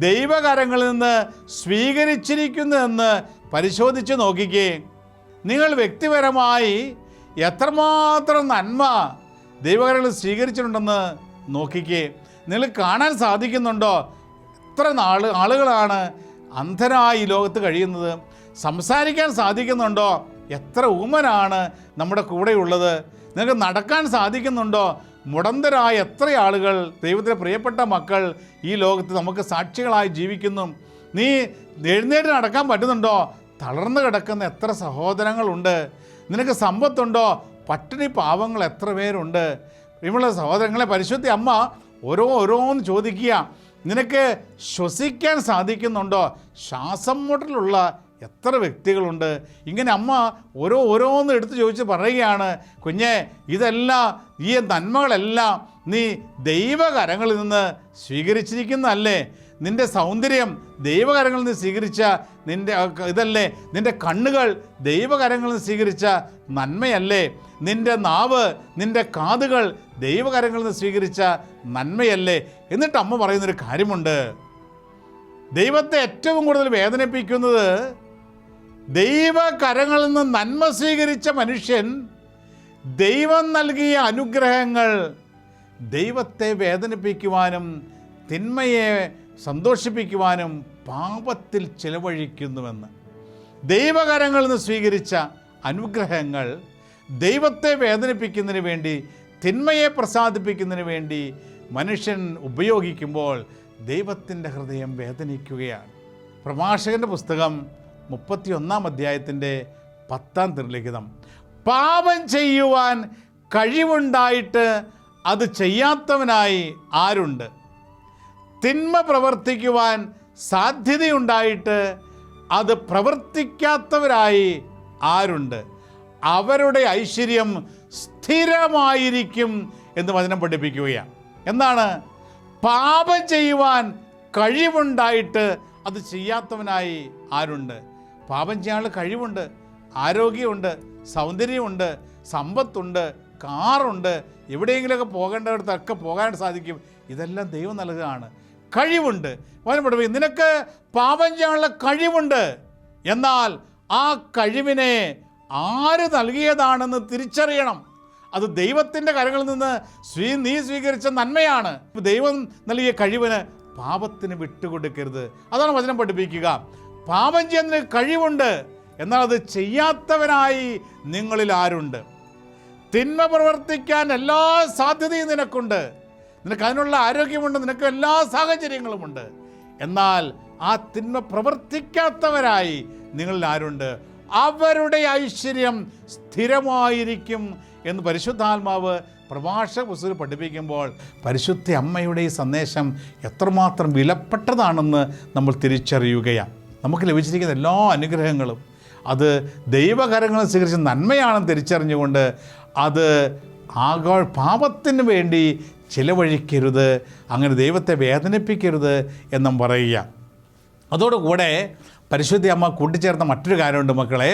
ദൈവകരങ്ങളിൽ നിന്ന് സ്വീകരിച്ചിരിക്കുന്നതെന്ന് പരിശോധിച്ച് നോക്കിക്കേ. നിങ്ങൾ വ്യക്തിപരമായി എത്രമാത്രം നന്മ ദൈവകരങ്ങളിൽ സ്വീകരിച്ചിട്ടുണ്ടെന്ന് നോക്കിക്കേ. നിങ്ങൾ കാണാൻ സാധിക്കുന്നുണ്ടോ? എത്ര ആളുകളാണ് അന്ധരായി ഈ ലോകത്ത് കഴിയുന്നത്? സംസാരിക്കാൻ സാധിക്കുന്നുണ്ടോ? എത്ര ഊമനാണ് നമ്മുടെ കൂടെയുള്ളത്? നിങ്ങൾക്ക് നടക്കാൻ സാധിക്കുന്നുണ്ടോ? മുടന്തരായ എത്ര ആളുകൾ, ദൈവത്തിൻ്റെ പ്രിയപ്പെട്ട മക്കൾ ഈ ലോകത്ത് നമുക്ക് സാക്ഷികളായി ജീവിക്കുന്നു. നീ എഴുന്നേറ്റ് നടക്കാൻ പറ്റുന്നുണ്ടോ? തളർന്നു കിടക്കുന്ന എത്ര സഹോദരങ്ങളുണ്ട്. നിനക്ക് സമ്പത്തുണ്ടോ? പട്ടിണി പാവങ്ങൾ എത്ര പേരുണ്ട്. പ്രിയമുള്ള സഹോദരങ്ങളെ, പരിശുദ്ധ അമ്മ ഓരോന്ന് ചോദിക്കുക. നിനക്ക് ശ്വസിക്കാൻ സാധിക്കുന്നുണ്ടോ? ശ്വാസം മുട്ടലുള്ള എത്ര വ്യക്തികളുണ്ട്. ഇങ്ങനെ അമ്മ ഓരോന്ന് എടുത്ത് ചോദിച്ച് പറയുകയാണ്, കുഞ്ഞെ, ഇതെല്ലാം, ഈ നന്മകളെല്ലാം നീ ദൈവകരങ്ങളിൽ നിന്ന് സ്വീകരിച്ചിരിക്കുന്നതല്ലേ? നിൻ്റെ സൗന്ദര്യം ദൈവകരങ്ങളിൽ നിന്ന് സ്വീകരിച്ച ഇതല്ലേ? നിൻ്റെ കണ്ണുകൾ ദൈവകരങ്ങളിൽ നിന്ന് സ്വീകരിച്ച നന്മയല്ലേ? നിൻ്റെ നാവ്, നിൻ്റെ കാതുകൾ ദൈവകരങ്ങളിൽ നിന്ന് സ്വീകരിച്ച നന്മയല്ലേ? എന്നിട്ട് അമ്മ പറയുന്നൊരു കാര്യമുണ്ട്. ദൈവത്തെ ഏറ്റവും കൂടുതൽ വേദനിപ്പിക്കുന്നത് ദൈവകരങ്ങളിൽ നിന്ന് നന്മ സ്വീകരിച്ച മനുഷ്യൻ ദൈവം നൽകിയ അനുഗ്രഹങ്ങൾ ദൈവത്തെ വേദനിപ്പിക്കുവാനും തിന്മയെ സന്തോഷിപ്പിക്കുവാനും പാപത്തിൽ ചിലവഴിക്കുന്നുവെന്ന്. ദൈവകരങ്ങളിൽ നിന്ന് സ്വീകരിച്ച അനുഗ്രഹങ്ങൾ ദൈവത്തെ വേദനിപ്പിക്കുന്നതിന് വേണ്ടി, തിന്മയെ പ്രസാദിപ്പിക്കുന്നതിന് വേണ്ടി മനുഷ്യൻ ഉപയോഗിക്കുമ്പോൾ ദൈവത്തിൻ്റെ ഹൃദയം വേദനിക്കുകയാണ്. പ്രഭാഷകൻ്റെ പുസ്തകം 31-ാം അധ്യായത്തിൻ്റെ 10-ാം തിരുലിഖിതം. പാപം ചെയ്യുവാൻ കഴിവുണ്ടായിട്ട് അത് ചെയ്യാത്തവനായി ആരുണ്ട്? തിന്മ പ്രവർത്തിക്കുവാൻ സാധ്യതയുണ്ടായിട്ട് അത് പ്രവർത്തിക്കാത്തവരായി ആരുണ്ട്? അവരുടെ ഐശ്വര്യം സ്ഥിരമായിരിക്കും എന്ന് വചനം പഠിപ്പിക്കുകയാണ്. എന്താണ്? പാപം ചെയ്യുവാൻ കഴിവുണ്ടായിട്ട് അത് ചെയ്യാത്തവനായി ആരുണ്ട്? പാപം ചെയ്യാനുള്ള കഴിവുണ്ട്, ആരോഗ്യമുണ്ട്, സൗന്ദര്യമുണ്ട്, സമ്പത്തുണ്ട്, കാറുണ്ട്, എവിടെയെങ്കിലുമൊക്കെ പോകേണ്ടവിടത്തൊക്കെ പോകാൻ സാധിക്കും. ഇതെല്ലാം ദൈവം നൽകുകയാണ്. കഴിവുണ്ട്. പഠിപ്പിക്കും, നിനക്ക് പാപം ചെയ്യാനുള്ള കഴിവുണ്ട്. എന്നാൽ ആ കഴിവിനെ ആര് നൽകിയതാണെന്ന് തിരിച്ചറിയണം. അത് ദൈവത്തിൻ്റെ കരങ്ങളിൽ നിന്ന് നീ സ്വീകരിച്ച നന്മയാണ്. ദൈവം നൽകിയ കഴിവിന് പാപത്തിന് വിട്ടുകൊടുക്കരുത്. അതാണ് വചനം പഠിപ്പിക്കുക. പാപം ചെയ്യാൻ കഴിവുണ്ട്, എന്നാൽ അത് ചെയ്യാത്തവനായി നിങ്ങളിൽ ആരുണ്ട്? തിന്മ പ്രവർത്തിക്കാൻ എല്ലാ സാധ്യതയും നിനക്കുണ്ട്, നിനക്ക് അതിനുള്ള ആരോഗ്യമുണ്ട്, നിനക്ക് എല്ലാ സാഹചര്യങ്ങളുമുണ്ട്. എന്നാൽ ആ തിന്മ പ്രവർത്തിക്കാത്തവരായി നിങ്ങളിൽ ആരുണ്ട്? അവരുടെ ഐശ്വര്യം സ്ഥിരമായിരിക്കും എന്ന് പരിശുദ്ധാത്മാവ് പ്രഭാഷക പുസ്തകത്തിൽ പഠിപ്പിക്കുമ്പോൾ പരിശുദ്ധ അമ്മയുടെ ഈ സന്ദേശം എത്രമാത്രം വിലപ്പെട്ടതാണെന്ന് നമ്മൾ തിരിച്ചറിയുകയാണ്. നമുക്ക് ലഭിച്ചിരിക്കുന്ന എല്ലാ അനുഗ്രഹങ്ങളും അത് ദൈവകരങ്ങളിൽ സ്വീകരിച്ച നന്മയാണെന്ന് തിരിച്ചറിഞ്ഞുകൊണ്ട് അത് പാപത്തിന് വേണ്ടി ചിലവഴിക്കരുത്, അങ്ങനെ ദൈവത്തെ വേദനിപ്പിക്കരുത് എന്നും പറയുക. അതോടുകൂടെ പരിശുദ്ധ അമ്മ കൂട്ടിച്ചേർത്ത മറ്റൊരു കാര്യമുണ്ട് മക്കളെ.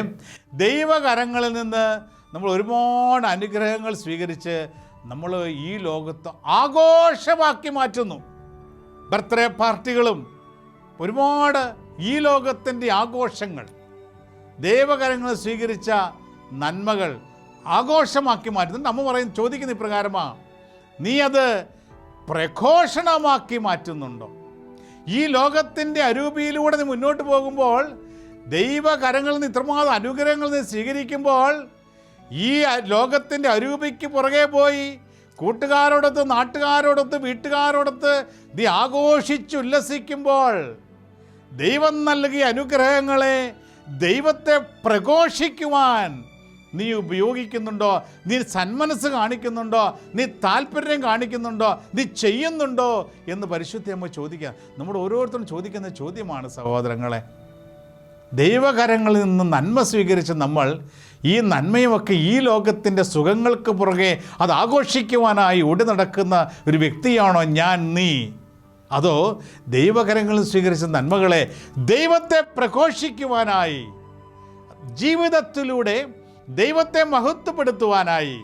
ദൈവകരങ്ങളിൽ നിന്ന് നമ്മൾ ഒരുപാട് അനുഗ്രഹങ്ങൾ സ്വീകരിച്ച് നമ്മൾ ഈ ലോകത്ത് ആഘോഷമാക്കി മാറ്റുന്നു. ബർത്ത്ഡേ പാർട്ടികളും ഒരുപാട് ഈ ലോകത്തിൻ്റെ ആഘോഷങ്ങൾ, ദൈവകരങ്ങൾ സ്വീകരിച്ച നന്മകൾ ആഘോഷമാക്കി മാറ്റുന്നു. നമ്മൾ ചോദിക്കുന്ന ഇപ്രകാരമാണ്, നീ അത് പ്രഘോഷണമാക്കി മാറ്റുന്നുണ്ടോ? ഈ ലോകത്തിൻ്റെ അരൂപിയിലൂടെ നീ മുന്നോട്ട് പോകുമ്പോൾ, ദൈവകരങ്ങളിൽ നിന്ന് ഇത്രമാത്രം അനുഗ്രഹങ്ങൾ നീ സ്വീകരിക്കുമ്പോൾ, ഈ ലോകത്തിൻ്റെ അരൂപിക്ക് പുറകെ പോയി കൂട്ടുകാരോടൊത്ത്, നാട്ടുകാരോടൊത്ത്, വീട്ടുകാരോടൊത്ത് നീ ആഘോഷിച്ചുല്ലസിക്കുമ്പോൾ, ദൈവം നൽകിയ അനുഗ്രഹങ്ങളെ ദൈവത്തെ പ്രഘോഷിക്കുവാൻ നീ ഉപയോഗിക്കുന്നുണ്ടോ? നീ സന്മനസ് കാണിക്കുന്നുണ്ടോ? നീ താല്പര്യം കാണിക്കുന്നുണ്ടോ? നീ ചെയ്യുന്നുണ്ടോ എന്ന് പരിശുദ്ധ അമ്മ ചോദിക്കുക. നമ്മൾ ഓരോരുത്തരും ചോദിക്കുന്ന ചോദ്യമാണ് സഹോദരങ്ങളെ. ദൈവകരങ്ങളിൽ നിന്ന് നന്മ സ്വീകരിച്ച നമ്മൾ ഈ നന്മയുമൊക്കെ ഈ ലോകത്തിൻ്റെ സുഖങ്ങൾക്ക് പുറകെ അത് ആഘോഷിക്കുവാനായി ഓടി നടക്കുന്ന ഒരു വ്യക്തിയാണോ ഞാൻ, നീ? അതോ ദൈവകരങ്ങളിൽ സ്വീകരിച്ച നന്മകളെ ദൈവത്തെ പ്രഘോഷിക്കുവാനായി, ജീവിതത്തിലൂടെ ദൈവത്തെ മഹത്വപ്പെടുത്തുവാനായി,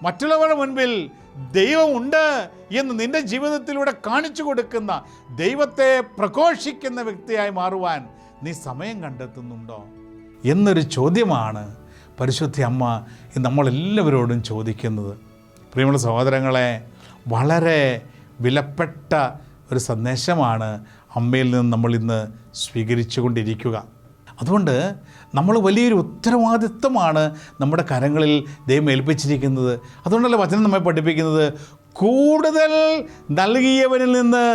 മറ്റുള്ളവരുടെ മുൻപിൽ ദൈവമുണ്ട് എന്ന് നിൻ്റെ ജീവിതത്തിലൂടെ കാണിച്ചു കൊടുക്കുന്ന, ദൈവത്തെ പ്രഘോഷിക്കുന്ന വ്യക്തിയായി മാറുവാൻ നീ സമയം കണ്ടെത്തുന്നുണ്ടോ എന്നൊരു ചോദ്യമാണ് പരിശുദ്ധ അമ്മ നമ്മളെല്ലാവരോടും ചോദിക്കുന്നത്. പ്രിയമുള്ള സഹോദരങ്ങളെ, വളരെ വിലപ്പെട്ട ഒരു സന്ദേശമാണ് അമ്മയിൽ നിന്ന് നമ്മൾ ഇന്ന് സ്വീകരിച്ചു കൊണ്ടിരിക്കുക. അതുകൊണ്ട് നമ്മൾ വലിയൊരു ഉത്തരവാദിത്വമാണ് നമ്മുടെ കരങ്ങളിൽ ദൈവം ഏൽപ്പിച്ചിരിക്കുന്നത്. അതുകൊണ്ടല്ല വചനം നമ്മെ പഠിപ്പിക്കുന്നത്, കൂടുതൽ നൽകിയവനിൽ നിന്ന്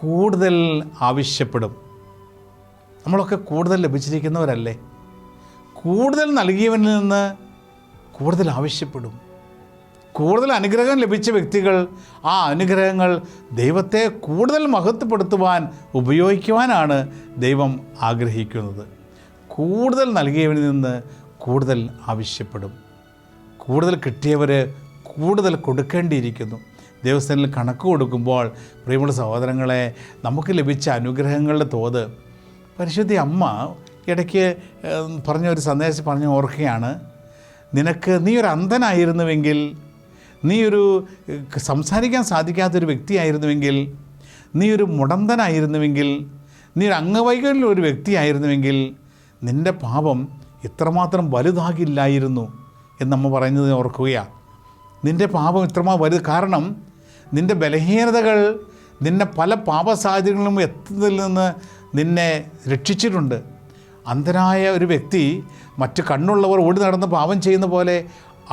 കൂടുതൽ ആവശ്യപ്പെടും. നമ്മളൊക്കെ കൂടുതൽ ലഭിച്ചിരിക്കുന്നവരല്ലേ? കൂടുതൽ നൽകിയവനിൽ നിന്ന് കൂടുതൽ ആവശ്യപ്പെടും. കൂടുതൽ അനുഗ്രഹം ലഭിച്ച വ്യക്തികൾ ആ അനുഗ്രഹങ്ങൾ ദൈവത്തെ കൂടുതൽ മഹത്വപ്പെടുത്തുവാൻ ഉപയോഗിക്കുവാനാണ് ദൈവം ആഗ്രഹിക്കുന്നത്. കൂടുതൽ നൽകിയവനിൽ നിന്ന് കൂടുതൽ ആവശ്യപ്പെടും. കൂടുതൽ കിട്ടിയവർ കൂടുതൽ കൊടുക്കേണ്ടിയിരിക്കുന്നു. ദൈവസ്ഥനിൽ കണക്ക് കൊടുക്കുമ്പോൾ പ്രിയമുള്ള സഹോദരങ്ങളെ, നമുക്ക് ലഭിച്ച അനുഗ്രഹങ്ങളുടെ തോത് പരിശുദ്ധ അമ്മ ഇടയ്ക്ക് പറഞ്ഞ ഒരു സന്ദേശം പറഞ്ഞ് ഓർക്കുകയാണ്. നീ ഒരു അന്ധനായിരുന്നുവെങ്കിൽ, നീ ഒരു സംസാരിക്കാൻ സാധിക്കാത്തൊരു വ്യക്തിയായിരുന്നുവെങ്കിൽ, നീ ഒരു മുടന്തനായിരുന്നുവെങ്കിൽ, നീ ഒരു അംഗവൈകല്യമുള്ള ഒരു വ്യക്തിയായിരുന്നുവെങ്കിൽ നിൻ്റെ പാപം ഇത്രമാത്രം വലുതാകില്ലായിരുന്നു എന്നമ്മ പറയുന്നത് ഓർക്കുകയാണ്. നിൻ്റെ പാപം ഇത്രമാത്രം വലുത്, കാരണം നിൻ്റെ ബലഹീനതകൾ നിന്നെ പല പാപസാഹചര്യങ്ങളിലും എത്തുന്നതിൽ നിന്ന് നിന്നെ രക്ഷിച്ചിട്ടുണ്ട്. അന്ധനായ ഒരു വ്യക്തി മറ്റ് കണ്ണുള്ളവർ ഓടി നടന്ന് പാപം ചെയ്യുന്ന പോലെ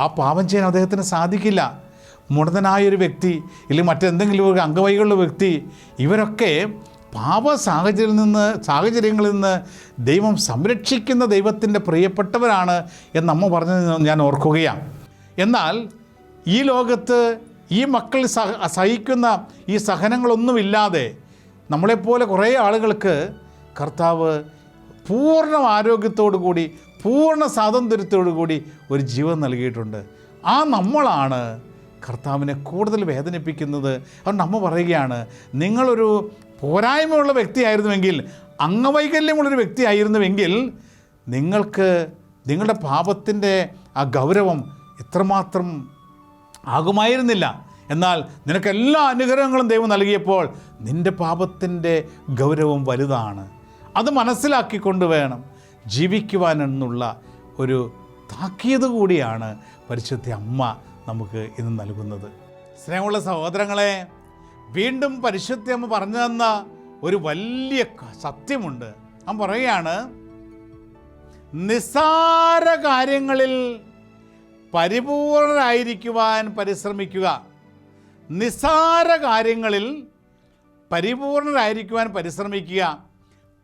ആ പാപം ചെയ്യാൻ അദ്ദേഹത്തിന് സാധിക്കില്ല. മുടന്തനായൊരു വ്യക്തി, ഇല്ലെങ്കിൽ മറ്റെന്തെങ്കിലും ഒരു അംഗവൈകല്യമുള്ള വ്യക്തി, ഇവരൊക്കെ സാഹചര്യങ്ങളിൽ നിന്ന് ദൈവം സംരക്ഷിക്കുന്ന ദൈവത്തിൻ്റെ പ്രിയപ്പെട്ടവരാണ് എന്ന് അമ്മ പറഞ്ഞത് ഞാൻ ഓർക്കുകയാണ്. എന്നാൽ ഈ ലോകത്ത് ഈ മക്കൾ സഹിക്കുന്ന ഈ സഹനങ്ങളൊന്നുമില്ലാതെ നമ്മളെപ്പോലെ കുറേ ആളുകൾക്ക് കർത്താവ് പൂർണ്ണ ആരോഗ്യത്തോടു കൂടി പൂർണ്ണ സ്വാതന്ത്ര്യത്തോടു കൂടി ഒരു ജീവൻ നൽകിയിട്ടുണ്ട്. ആ നമ്മളാണ് കർത്താവിനെ കൂടുതൽ വേദനിപ്പിക്കുന്നത്. അതുകൊണ്ട് അമ്മ പറയുകയാണ്, നിങ്ങളൊരു പോരായ്മയുള്ള വ്യക്തിയായിരുന്നുവെങ്കിൽ, അംഗവൈകല്യമുള്ളൊരു വ്യക്തിയായിരുന്നുവെങ്കിൽ നിങ്ങൾക്ക് നിങ്ങളുടെ പാപത്തിൻ്റെ ആ ഗൗരവം ഇത്രമാത്രം ആകുമായിരുന്നില്ല. എന്നാൽ നിനക്കെല്ലാ അനുഗ്രഹങ്ങളും ദൈവം നൽകിയപ്പോൾ നിൻ്റെ പാപത്തിൻ്റെ ഗൗരവം വലുതാണ്. അത് മനസ്സിലാക്കിക്കൊണ്ട് വേണം ജീവിക്കുവാനെന്നുള്ള ഒരു താക്കീത് കൂടിയാണ് പരിശുദ്ധ അമ്മ നമുക്ക് ഇന്ന് നൽകുന്നത്. സ്നേഹമുള്ള സഹോദരങ്ങളെ, വീണ്ടും പരിശുദ്ധ അമ്മ പറഞ്ഞു തന്ന ഒരു വലിയ സത്യമുണ്ട്. അമ്മ പറയുകയാണ്, നിസ്സാര കാര്യങ്ങളിൽ പരിപൂർണരായിരിക്കുവാൻ പരിശ്രമിക്കുക. നിസ്സാര കാര്യങ്ങളിൽ പരിപൂർണരായിരിക്കുവാൻ പരിശ്രമിക്കുക.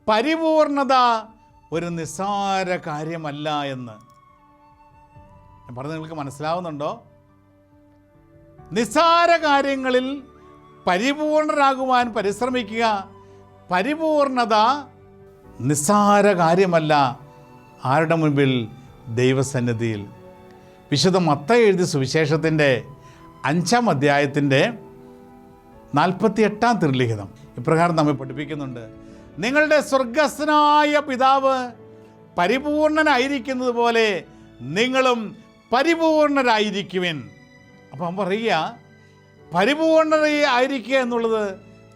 പരിപൂർണത ഒരു നിസ്സാര കാര്യമല്ല എന്ന് ഞാൻ പറഞ്ഞത് നിങ്ങൾക്ക് മനസ്സിലാവുന്നുണ്ടോ? നിസ്സാര കാര്യങ്ങളിൽ പരിപൂർണരാകുവാൻ പരിശ്രമിക്കുക. പരിപൂർണത നിസ്സാര കാര്യമല്ല. ആരുടെ മുൻപിൽ? ദൈവസന്നിധിയിൽ. വിശുദ്ധ മത്തായി എഴുതിയ സുവിശേഷത്തിൻ്റെ 5-ാം അധ്യായത്തിൻ്റെ 48-ാം തിരുലിഖിതം ഇപ്രകാരം നമ്മെ പഠിപ്പിക്കുന്നുണ്ട്: നിങ്ങളുടെ സ്വർഗസ്ഥനായ പിതാവ് പരിപൂർണനായിരിക്കുന്നത് പോലെ നിങ്ങളും പരിപൂർണരായിരിക്കുവിൻ. അപ്പം അവൻ പറയുക, പരിപൂർണരായിരിക്കുക എന്നുള്ളത്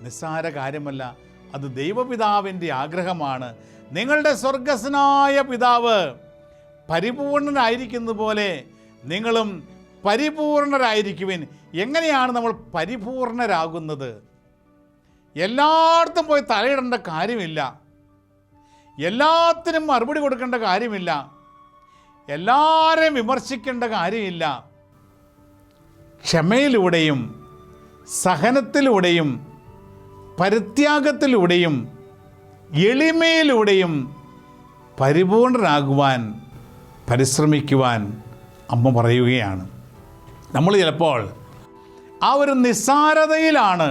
നിസ്സാര കാര്യമല്ല. അത് ദൈവപിതാവിൻ്റെ ആഗ്രഹമാണ്. നിങ്ങളുടെ സ്വർഗസ്ഥനായ പിതാവ് പരിപൂർണനായിരിക്കുന്നത് പോലെ നിങ്ങളും പരിപൂർണരായിരിക്കുവിൻ. എങ്ങനെയാണ് നമ്മൾ പരിപൂർണരാകുന്നത്? എല്ലായിടത്തും പോയി തലയിടേണ്ട കാര്യമില്ല. എല്ലാത്തിനും മറുപടി കൊടുക്കേണ്ട കാര്യമില്ല. എല്ലാവരെയും വിമർശിക്കേണ്ട കാര്യമില്ല. ക്ഷമയിലൂടെയും സഹനത്തിലൂടെയും പരിത്യാഗത്തിലൂടെയും എളിമയിലൂടെയും പരിപൂർണരാകുവാൻ പരിശ്രമിക്കുവാൻ അമ്മ പറയുകയാണ്. നമ്മൾ ചിലപ്പോൾ ആ ഒരു നിസ്സാരതയിലാണ്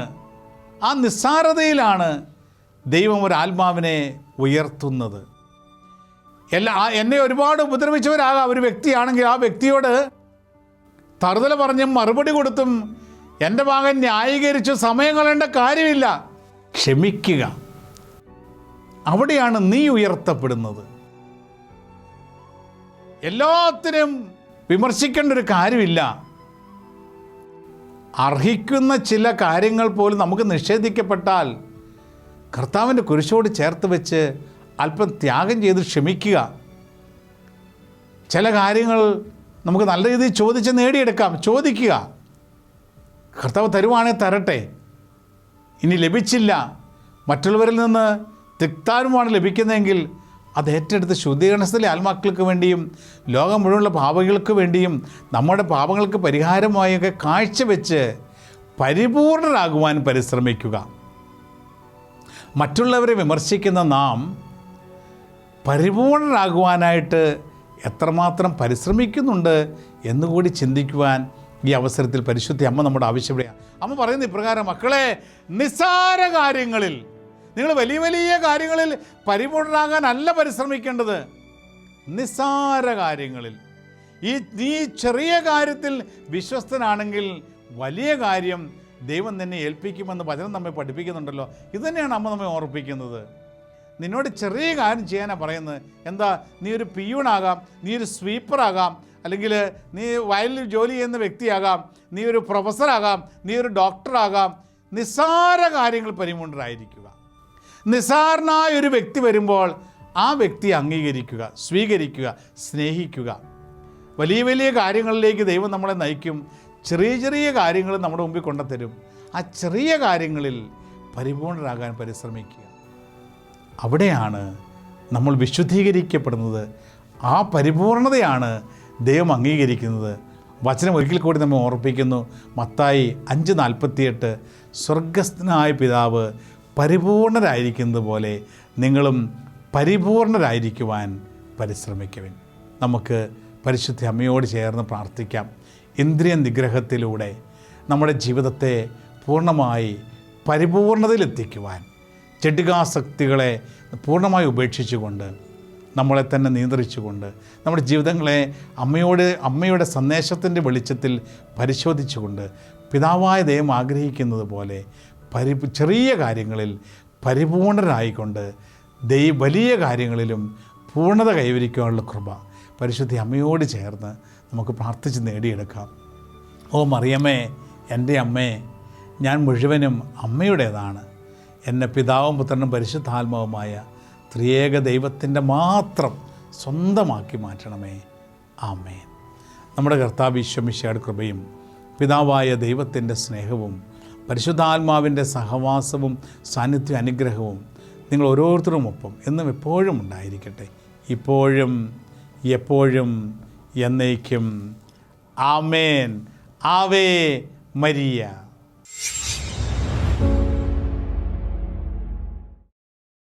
ദൈവം ഒരു ആത്മാവിനെ ഉയർത്തുന്നത്. എന്നെ ഒരുപാട് ഉപദ്രവിച്ചവരാകാം ഒരു വ്യക്തിയാണെങ്കിൽ ആ വ്യക്തിയോട് തറുതല പറഞ്ഞും മറുപടി കൊടുത്തും എൻ്റെ ഭാഗം ന്യായീകരിച്ചു സമയം കളയേണ്ട കാര്യമില്ല. ക്ഷമിക്കുക. അവിടെയാണ് നീ ഉയർത്തപ്പെടുന്നത്. എല്ലാത്തിനും വിമർശിക്കേണ്ട ഒരു കാര്യമില്ല. അർഹിക്കുന്ന ചില കാര്യങ്ങൾ പോലും നമുക്ക് നിഷേധിക്കപ്പെട്ടാൽ കർത്താവിൻ്റെ കുരിശോട് ചേർത്ത് വെച്ച് അല്പം ത്യാഗം ചെയ്ത് ക്ഷമിക്കുക. ചില കാര്യങ്ങൾ നമുക്ക് നല്ല രീതിയിൽ ചോദിച്ച് നേടിയെടുക്കാം. ചോദിക്കുക, കർത്താവ് തരുവാണെങ്കിൽ തരട്ടെ. ഇനി ലഭിച്ചില്ല, മറ്റുള്ളവരിൽ നിന്ന് തിക്താനുമാണ് ലഭിക്കുന്നതെങ്കിൽ അത് ഏറ്റെടുത്ത് ശുദ്ധീകരണത്തിലെ ആത്മാക്കൾക്ക് വേണ്ടിയും ലോകം മുഴുവനുള്ള പാപങ്ങൾക്ക് വേണ്ടിയും നമ്മുടെ പാപങ്ങൾക്ക് പരിഹാരമായൊക്കെ കാഴ്ചവെച്ച് പരിപൂർണരാകുവാൻ പരിശ്രമിക്കുക. മറ്റുള്ളവരെ വിമർശിക്കുന്ന നാം പരിപൂർണരാകുവാനായിട്ട് എത്രമാത്രം പരിശ്രമിക്കുന്നുണ്ട് എന്നുകൂടി ചിന്തിക്കുവാൻ ഈ അവസരത്തിൽ പരിശുദ്ധ അമ്മ നമ്മുടെ ആവശ്യപ്പെടുകയാണ്. അമ്മ പറയുന്ന ഇപ്രകാരം: മക്കളെ, നിസ്സാര കാര്യങ്ങളിൽ നിങ്ങൾ വലിയ വലിയ കാര്യങ്ങളിൽ പരിപൂർണരാകാനല്ല പരിശ്രമിക്കേണ്ടത്. നിസ്സാര കാര്യങ്ങളിൽ നീ ചെറിയ കാര്യത്തിൽ വിശ്വസ്തനാണെങ്കിൽ വലിയ കാര്യം ദൈവം നിന്നെ ഏൽപ്പിക്കുമെന്ന് വചനം നമ്മെ പഠിപ്പിക്കുന്നുണ്ടല്ലോ. ഇതുതന്നെയാണ് അമ്മ നമ്മെ ഓർപ്പിക്കുന്നത്. നിന്നോട് ചെറിയ കാര്യം ചെയ്യാനാണ് പറയുന്നത്. എന്താ? നീ ഒരു പിയൂണാകാം, നീ ഒരു സ്വീപ്പറാകാം, അല്ലെങ്കിൽ നീ വയലിൽ ജോലി ചെയ്യുന്ന വ്യക്തിയാകാം, നീ ഒരു പ്രൊഫസറാകാം, നീ ഒരു ഡോക്ടറാകാം. നിസ്സാര കാര്യങ്ങൾ പരിപൂർണരായിരിക്കുക. നിസ്സാരനായ ഒരു വ്യക്തി വരുമ്പോൾ ആ വ്യക്തിയെ അംഗീകരിക്കുക, സ്വീകരിക്കുക, സ്നേഹിക്കുക. വലിയ വലിയ കാര്യങ്ങളിലേക്ക് ദൈവം നമ്മളെ നയിക്കും. ചെറിയ ചെറിയ കാര്യങ്ങൾ നമ്മുടെ മുമ്പിൽ കൊണ്ടുത്തരും. ആ ചെറിയ കാര്യങ്ങളിൽ പരിപൂർണരാകാൻ പരിശ്രമിക്കുക. അവിടെയാണ് നമ്മൾ വിശുദ്ധീകരിക്കപ്പെടുന്നത്. ആ പരിപൂർണതയാണ് ദൈവം അംഗീകരിക്കുന്നത്. വചനം ഒരിക്കൽ കൂടി നമ്മെ ഓർപ്പിക്കുന്നു. മത്തായി 5:48 സ്വർഗസ്ഥനായ പിതാവ് പരിപൂർണരായിരിക്കുന്നത് പോലെ നിങ്ങളും പരിപൂർണരായിരിക്കുവാൻ പരിശ്രമിക്കുവിൻ. നമുക്ക് പരിശുദ്ധ അമ്മയോട് ചേർന്ന് പ്രാർത്ഥിക്കാം. ഇന്ദ്രിയ നിഗ്രഹത്തിലൂടെ നമ്മുടെ ജീവിതത്തെ പൂർണ്ണമായി പരിപൂർണതയിലെത്തിക്കുവാൻ, ജഡികാസക്തികളെ പൂർണ്ണമായി ഉപേക്ഷിച്ചുകൊണ്ട്, നമ്മളെ തന്നെ നിയന്ത്രിച്ചുകൊണ്ട്, നമ്മുടെ ജീവിതങ്ങളെ അമ്മയുടെ സന്ദേശത്തിൻ്റെ വെളിച്ചത്തിൽ പരിശോധിച്ചുകൊണ്ട്, പിതാവായ ദൈവം ആഗ്രഹിക്കുന്നത് പോലെ ചെറിയ കാര്യങ്ങളിൽ പരിപൂർണരായിക്കൊണ്ട് വലിയ കാര്യങ്ങളിലും പൂർണ്ണത കൈവരിക്കാനുള്ള കൃപ പരിശുദ്ധ അമ്മയോട് ചേർന്ന് നമുക്ക് പ്രാർത്ഥിച്ച് നേടിയെടുക്കാം. ഓ മറിയമേ, എൻ്റെ അമ്മേ, ഞാൻ മുഴുവനും അമ്മയുടേതാണ്. എന്നെ പിതാവും പുത്രനും പരിശുദ്ധാത്മാവുമായ ത്രിയേക ദൈവത്തിൻ്റെ മാത്രം സ്വന്തമാക്കി മാറ്റണമേ. ആമേൻ. നമ്മുടെ കർത്താവ് ഈശോ മിശിഹായുടെ കൃപയും പിതാവായ ദൈവത്തിൻ്റെ സ്നേഹവും പരിശുദ്ധാത്മാവിൻ്റെ സഹവാസവും സാന്നിധ്യ അനുഗ്രഹവും നിങ്ങൾ ഓരോരുത്തരുമൊപ്പം എന്നും എപ്പോഴും ഉണ്ടായിരിക്കട്ടെ, ഇപ്പോഴും എപ്പോഴും എന്നേക്കും. ആമേൻ. Ave Maria.